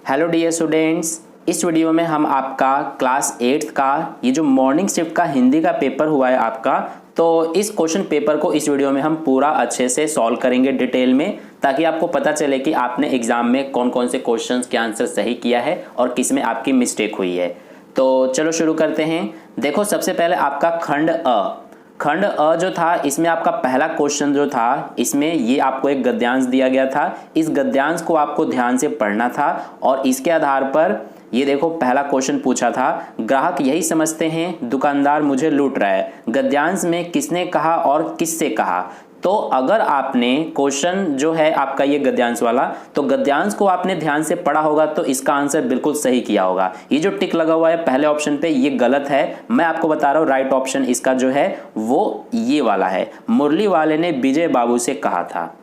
Hello dear students, इस video में हम आपका क्लास 8th का ये जो मॉर्निंग शिफ्ट का हिंदी का पेपर हुआ है आपका, तो इस क्वेश्चन पेपर को इस वीडियो में हम पूरा अच्छे से सॉल्व करेंगे डिटेल में, ताकि आपको पता चले कि आपने एग्जाम में कौन कौन से क्वेश्चंस के आंसर सही किया है और किस में आपकी मिस्टेक हुई है। तो चलो शुरू करते हैं। देखो, सबसे पहले आपका खंड अ जो था, इसमें आपका पहला क्वेश्चन जो था, इसमें ये आपको एक गद्यांश दिया गया था। इस गद्यांश को आपको ध्यान से पढ़ना था और इसके आधार पर ये देखो पहला क्वेश्चन पूछा था, ग्राहक यही समझते हैं दुकानदार मुझे लूट रहा है। गद्यांश में किसने कहा और किससे कहा। तो अगर आपने क्वेश्चन जो है आपका ये गद्यांश वाला, तो गद्यांश को आपने ध्यान से पढ़ा होगा तो इसका आंसर बिल्कुल सही किया होगा। ये जो टिक लगा हुआ है पहले ऑप्शन पे, ये गलत है। मैं आपको बता रहा हूँ राइट ऑप्शन इसका जो है वो ये वाला है, मुरली वाले ने विजय बाबू से कहा था।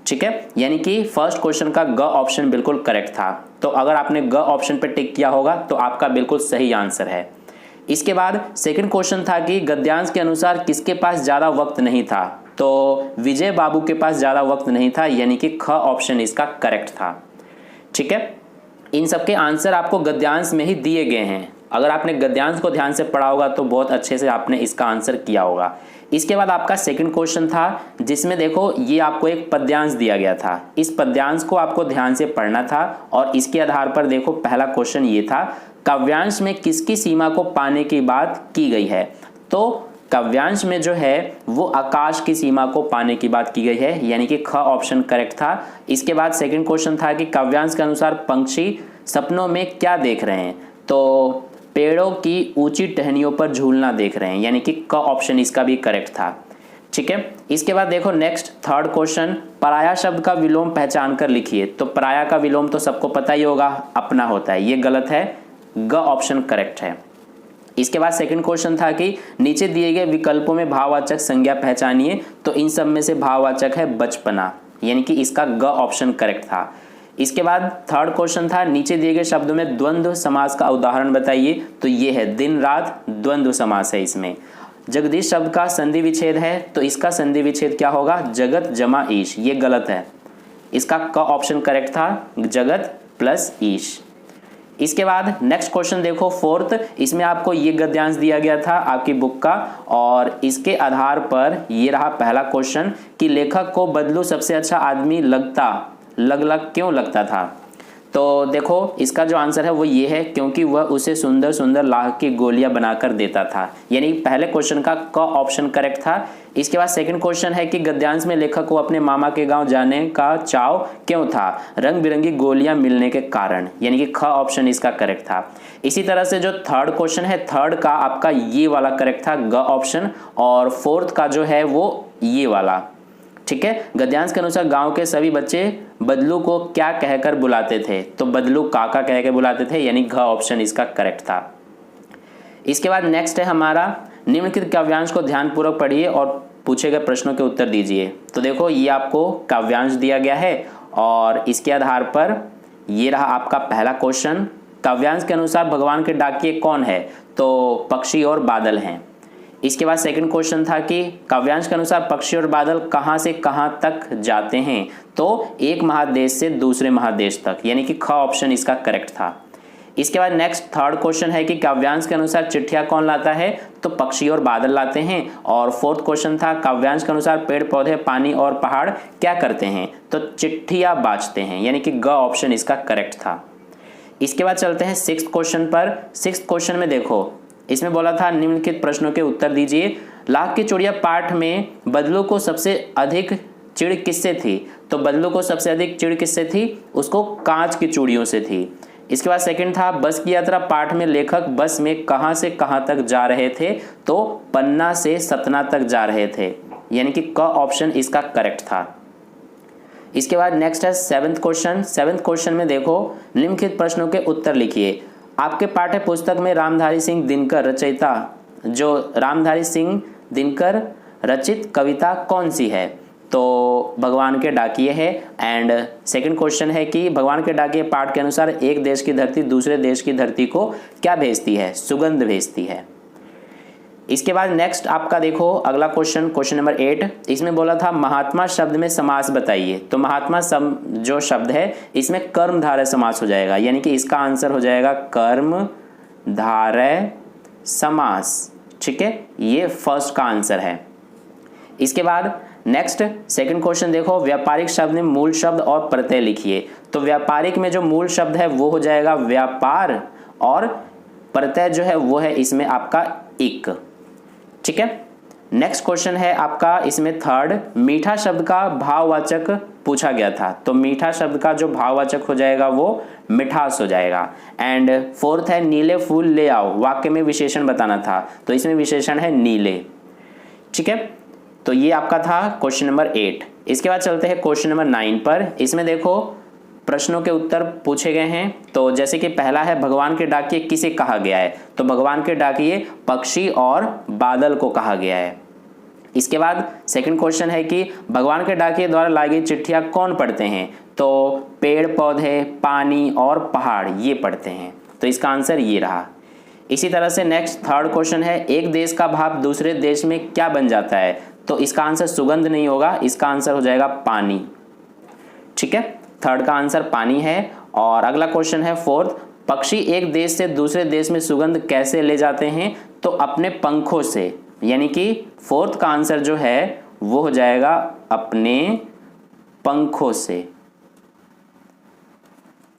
ठीक है, यानी कि फर्स्ट क्वेश्चन का ग ऑप्शन बिल्कुल करेक्ट था। तो अगर आपने ग ऑप्शन पे टिक किया होगा तो आपका बिल्कुल सही आंसर है। इसके बाद सेकंड क्वेश्चन था कि गद्यांश के अनुसार किसके पास ज्यादा वक्त नहीं था। तो विजय बाबू के पास ज्यादा वक्त नहीं था, यानी कि ख ऑप्शन इसका करेक्ट था। ठीक है, इन सबके आंसर आपको गद्यांश में ही दिए गए हैं। अगर आपने गद्यांश को ध्यान से पढ़ा होगा तो बहुत अच्छे से आपने इसका आंसर किया होगा। इसके बाद आपका सेकंड क्वेश्चन था, जिसमें देखो ये आपको एक पद्यांश दिया गया था। इस पद्यांश को आपको ध्यान से पढ़ना था और इसके आधार पर देखो पहला क्वेश्चन ये था, काव्यांश में किसकी सीमा को पाने की बात की गई है। तो काव्यांश में जो है वो आकाश की सीमा को पाने की बात की गई है, यानी कि ख ऑप्शन करेक्ट था। इसके बाद सेकंड क्वेश्चन था कि काव्यांश के अनुसार पंछी सपनों में क्या देख रहे हैं। तो पेड़ों की ऊंची टहनियों पर झूलना देख रहे हैं, यानी कि क ऑप्शन इसका भी करेक्ट था। ठीक है, इसके बाद देखो नेक्स्ट थर्ड क्वेश्चन, पराया शब्द का विलोम पहचान कर लिखिए। तो पराया का विलोम तो सबको पता ही होगा, अपना होता है, ये गलत है, ग ऑप्शन करेक्ट है। इसके बाद सेकंड क्वेश्चन था कि नीचे दिए गए विकल्पों में भाववाचक संज्ञा पहचानिए। तो इन सब में से भाववाचक है बचपना, यानी कि इसका ग ऑप्शन करेक्ट था। इसके बाद थर्ड क्वेश्चन था, नीचे दिए गए शब्दों में द्वंद्व समास का उदाहरण बताइए। तो ये है दिन रात, द्वंद्व समास है इसमें। जगदीश शब्द का संधि विच्छेद है, तो इसका संधि विच्छेद क्या होगा, जगत जमा ईश, ये गलत है। इसका क ऑप्शन करेक्ट था, जगत प्लस ईश। इसके बाद नेक्स्ट क्वेश्चन देखो फोर्थ, इसमें आपको ये गद्यांश दिया गया था आपकी बुक का, और इसके आधार पर ये रहा पहला क्वेश्चन कि लेखक को बदलू सबसे अच्छा आदमी लग क्यों लगता था। तो देखो इसका जो आंसर है वो ये है, क्योंकि वह उसे सुंदर सुंदर लाह की गोलियां बनाकर देता था, यानी पहले क्वेश्चन का क ऑप्शन करेक्ट था। इसके बाद सेकंड क्वेश्चन है कि गद्यांश में लेखक को अपने मामा के गांव जाने का चाव क्यों था, रंग बिरंगी गोलियां मिलने के कारण, यानी कि ख ऑप्शन इसका करेक्ट था। इसी तरह से जो थर्ड क्वेश्चन है, थर्ड का आपका ये वाला करेक्ट था, ग ऑप्शन, और फोर्थ का जो है वो ये वाला। ठीक है, गद्यांश के अनुसार गांव के सभी बच्चे बदलू को क्या कहकर बुलाते थे। तो बदलू काका कह के बुलाते थे, यानी घ ऑप्शन इसका करेक्ट था। इसके बाद नेक्स्ट है हमारा, निम्नलिखित काव्यांश को ध्यानपूर्वक पढ़िए और पूछे गए प्रश्नों के उत्तर दीजिए। तो देखो ये आपको काव्यांश दिया गया है और इसके आधार पर ये रहा आपका पहला क्वेश्चन, काव्यांश के अनुसार भगवान के डाकिये कौन है। तो पक्षी और बादल हैं। इसके बाद सेकंड क्वेश्चन था कि काव्यांश के अनुसार पक्षी और बादल कहां से कहां तक जाते हैं। तो एक महादेश से दूसरे महादेश तक, यानी कि ख ऑप्शन इसका करेक्ट था। इसके बाद नेक्स्ट थर्ड क्वेश्चन है कि काव्यांश के अनुसार चिट्ठियां कौन लाता है। तो पक्षी और बादल लाते हैं। और फोर्थ क्वेश्चन था, काव्यांश के अनुसार पेड़ पौधे पानी और पहाड़ क्या करते हैं। तो चिट्ठियां बाजते हैं, यानी कि ग ऑप्शन इसका करेक्ट था। इसके बाद चलते हैं सिक्स्थ क्वेश्चन पर। सिक्स्थ क्वेश्चन में देखो, इसमें बोला था निम्नलिखित प्रश्नों के उत्तर दीजिए। लाख की चूड़ियां पाठ में बदलू को सबसे अधिक चिड़ किससे थी। तो बदलू को सबसे अधिक चिड़ किससे थी, उसको कांच की चूड़ियों से थी। इसके बाद सेकंड था, बस की यात्रा पाठ में लेखक बस में कहां से कहां तक जा रहे थे। तो पन्ना से सतना तक जा रहे थे, यानी कि क ऑप्शन इसका करेक्ट था। इसके बाद नेक्स्ट है सेवेंथ क्वेश्चन। सेवेंथ क्वेश्चन में देखो, निम्नलिखित प्रश्नों के उत्तर लिखिए। आपके पाठ्य पुस्तक में रामधारी सिंह दिनकर रचयिता, जो रामधारी सिंह दिनकर रचित कविता कौन सी है। तो भगवान के डाकिये है। एंड सेकंड क्वेश्चन है कि भगवान के डाकिये पाठ के अनुसार एक देश की धरती दूसरे देश की धरती को क्या भेजती है, सुगंध भेजती है। इसके बाद नेक्स्ट आपका देखो अगला क्वेश्चन, क्वेश्चन नंबर 8, इसमें बोला था महात्मा शब्द में समास बताइए। तो महात्मा जो शब्द है इसमें कर्मधारय समास हो जाएगा, यानी कि इसका आंसर हो जाएगा कर्मधारय समास। ठीक है, ये फर्स्ट का आंसर है। इसके बाद नेक्स्ट सेकंड क्वेश्चन देखो, व्यापारिक शब्द में मूल शब्द और प्रत्यय लिखिए। तो व्यापारिक में जो मूल शब्द है वो हो जाएगा व्यापार, और प्रत्यय जो है वो है इसमें आपका इक। ठीक है, नेक्स्ट क्वेश्चन है आपका इसमें थर्ड, मीठा शब्द का भाववाचक पूछा गया था। तो मीठा शब्द का जो भाववाचक हो जाएगा वो मिठास हो जाएगा। एंड फोर्थ है नीले फूल ले आओ, वाक्य में विशेषण बताना था, तो इसमें विशेषण है नीले। ठीक है, तो ये आपका था क्वेश्चन नंबर 8। इसके बाद चलते हैं क्वेश्चन नंबर 9 पर। इसमें देखो प्रश्नों के उत्तर पूछे गए हैं। तो जैसे कि पहला है भगवान के डाकिये किसे कहा गया है। तो भगवान के डाकिये पक्षी और बादल को कहा गया है। इसके बाद सेकंड क्वेश्चन है कि भगवान के डाकिये द्वारा लाई गई चिट्ठियां कौन पढ़ते हैं। तो पेड़ पौधे, पानी और पहाड़ ये पढ़ते हैं। तो इसका आंसर ये रहा। इसी तरह से नेक्स्ट थर्ड क्वेश्चन है, एक देश का भाप दूसरे देश में क्या बन जाता है। तो इसका आंसर सुगंध नहीं होगा, इसका आंसर हो जाएगा पानी। ठीक है, थर्ड का आंसर पानी है। और अगला क्वेश्चन है फोर्थ, पक्षी एक देश से दूसरे देश में सुगंध कैसे ले जाते हैं। तो अपने पंखों से, यानी कि फोर्थ का आंसर जो है वो हो जाएगा अपने पंखों से।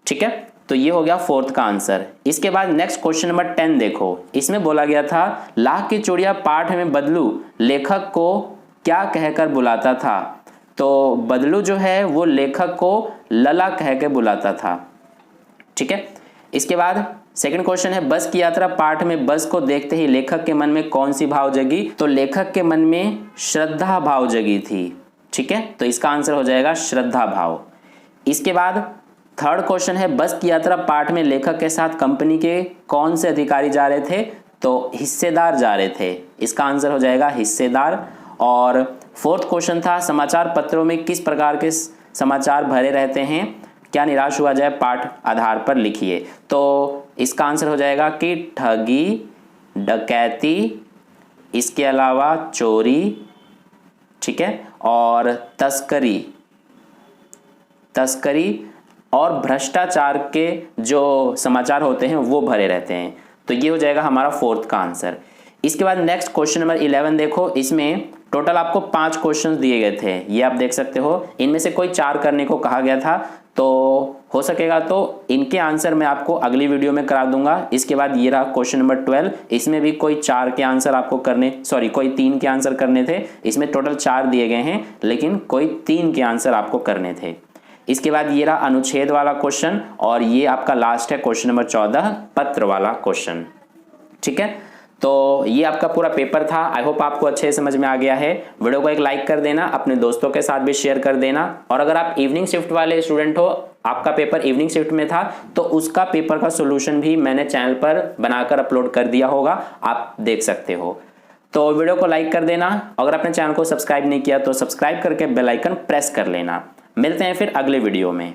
ठीक है, तो ये हो गया फोर्थ का आंसर। इसके बाद नेक्स्ट क्वेश्चन नंबर 10 देखो, इसमें बोला गया था लाख की चूड़ियां पाठ में बदलू लेखक को क्या कहकर बुलाता था। तो बदलू जो है वो लेखक को लला कह के बुलाता था। ठीक है, इसके बाद सेकंड क्वेश्चन है बस की यात्रा पाठ में बस को देखते ही लेखक के मन में कौन सी भाव जगी। तो लेखक के मन में श्रद्धा भाव जगी थी। ठीक है, तो इसका आंसर हो जाएगा श्रद्धा भाव। इसके बाद थर्ड क्वेश्चन है बस की यात्रा पाठ में लेखक के साथ कंपनी के कौन से अधिकारी जा रहे थे। तो हिस्सेदार जा रहे थे, इसका आंसर हो जाएगा हिस्सेदार। और फोर्थ क्वेश्चन था समाचार पत्रों में किस प्रकार के समाचार भरे रहते हैं, क्या निराश हुआ जाए पाठ आधार पर लिखिए। तो इसका आंसर हो जाएगा कि ठगी, डकैती, इसके अलावा चोरी, ठीक है, और तस्करी और भ्रष्टाचार के जो समाचार होते हैं वो भरे रहते हैं। तो ये हो जाएगा हमारा फोर्थ का आंसर। इसके बाद नेक्स्ट क्वेश्चन नंबर 11 देखो, इसमें टोटल आपको 5 क्वेश्चंस दिए गए थे, ये आप देख सकते हो। इनमें से कोई 4 करने को कहा गया था, तो हो सकेगा तो इनके आंसर मैं आपको अगली वीडियो में करा दूंगा। इसके बाद ये रहा क्वेश्चन नंबर 12, इसमें भी कोई 4 के आंसर आपको कोई 3 के आंसर करने थे। इसमें टोटल 4 दिए गए हैं, लेकिन कोई 3 के आंसर आपको करने थे। इसके बाद ये रहा अनुच्छेद वाला क्वेश्चन, और ये आपका लास्ट है क्वेश्चन नंबर 14 पत्र वाला क्वेश्चन। ठीक है, तो ये आपका पूरा पेपर था। आई होप आपको अच्छे समझ में आ गया है। वीडियो को एक लाइक कर देना, अपने दोस्तों के साथ भी शेयर कर देना। और अगर आप इवनिंग शिफ्ट वाले स्टूडेंट हो, आपका पेपर इवनिंग शिफ्ट में था, तो उसका पेपर का सॉल्यूशन भी मैंने चैनल पर बनाकर अपलोड कर दिया होगा, आप देख सकते हो। तो वीडियो को लाइक कर देना। अगर आपने चैनल को सब्सक्राइब नहीं किया तो सब्सक्राइब करके बेल आइकन प्रेस कर लेना। मिलते हैं फिर अगले वीडियो में।